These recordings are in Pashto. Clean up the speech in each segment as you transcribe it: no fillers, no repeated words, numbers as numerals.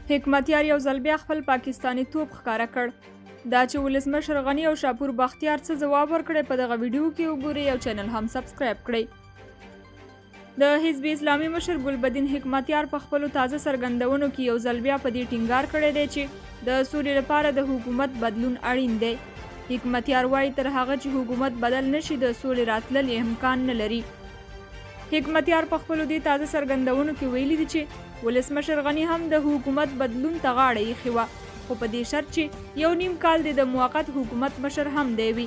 حکمت.یار یو ځل بیا خپل پاکستاني توپ ښکاره کړ. دا چې ولسمشرغنی او اوشاپور بختیار څه ځواب ورکړی په دغه ویډیو کې وګورئ او چینل هم سبسکرایب کړئ. د حزب اسلامي مشر ګلبدین حکمت.یار په خپلو تازه څرګندونو کې یو ځل بیا په دې ټینګار کړی دی چې د سولې لپاره د حکومت بدلون اړین دی. حکمت.یار وایي تر هغه چې حکومت بدل نشي د سولې راتلل امکان نه لري. حکمت.یار په خپلو دې تازه څرګندونو کې ویلي دي چې ولسمشرغنی هم د حکومت بدلون ته غاړه ایښې وه، خو په دې شرط چې 1.5 کال د موقت حکومت مشر هم دی وي.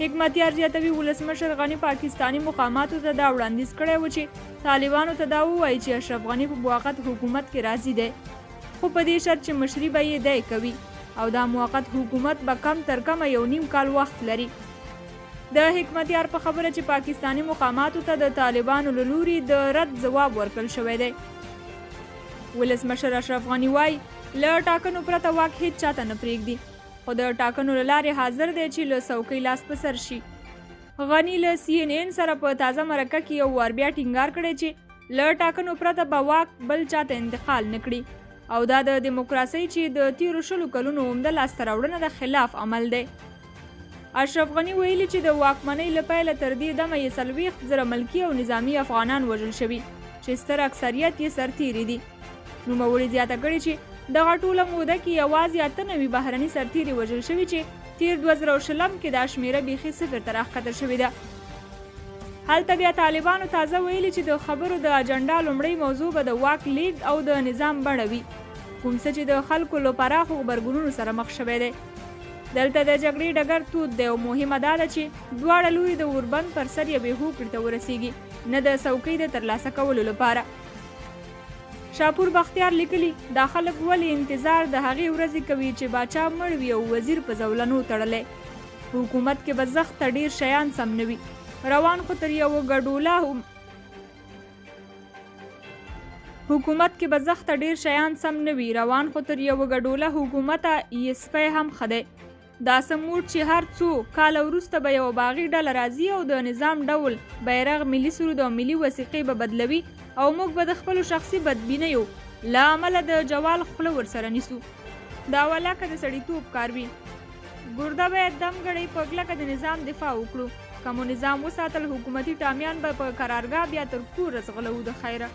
حکمت.یار زیاتوي ولسمشرغنی پاکستاني مقاماتو ته دا وړاندیز کړی و چې طالبانو ته دا ووایي چې اشرف غني په موقت حکومت کې راضي دی، خو په دې شرط چې مشري به یې دی کوي او دا موقت حکومت به کم تر کمه 1.5 کال وخت لري. د حکمت.یار په خبره چې پاکستاني مقاماتو ته د طالبانو له لوري د رد ځواب ورکړل شوی دی. ولسمشر اشرف غني وایي له ټاکنو پرته واک هیڅ چاته نه پرېږدي، خو د ټاکنو له لارې حاضر دی چې له څوکۍ لاس په سر شي. غني له CNN سره په تازه مرکه کې یو وار بیا ټینګار کړی چې له ټاکنو پرته به واک بل چاته انتقال نه کړي او دا د دیموکراسۍ چې د تیرو 20 کلونو عمده لاسته راوړنه د خلاف عمل دی. اشرف غني ویلي چې د واکمنۍ له پیله تر دې دمه یې 40,000 ملکي او نظامي افغانان وژل شوي چې ستر اکثریت یې سرتیري دي. نوموړي زیاته کړې چې دغه ټوله موده کې یوازې 98 بهرني سرتیري وژل شوي چې تیر 2020 کې دا شمیره بیخي صفر ته راښکته شوې ده. هلته بیا طالبانو تازه ویلي چې د خبرو د اجنډا لومړۍ موضوع به د واک لیږد او د نظام بڼه وي، کوم څه چې د خلکو له پراخو غبرګونونو سره مخ شوی دی. دلته د جګړې ډګر تود دی او مهمه دا ده چې دواړه لوري د اوربند پر سر یوې هوکړې ته ورسیږي، نه د څوکۍ د ترلاسه کولو لپاره. اوشاپور بختیار لیکلي دا خلک ولې انتظار د هغې ورځې کوي چې باچا مړ وي او وزیر په زولنو تړلی. حکومت کې به زخته ډیر شیان سم نه وي، روان خو تر یوه ګډوله حکومته سپی هم ښه دی. دا سموټ چې هر څو کاله وروسته به یوه باغي ډله راځي او د نظام ډول بیرغ، ملي سرود او ملي وثیقې به بدلوي او موږ به د خپلو شخصي بدبینیو له امله د جوال خوله ورسره نیسو. دا ولاکه د سړیتوب کار وي. ګرده باید دم ګړی په کلکه د نظام دفاع وکړو. که مو نظام وساتل حکومتي ټامیان به په قرارګاه بیا تر کوره ځغلو د خیره.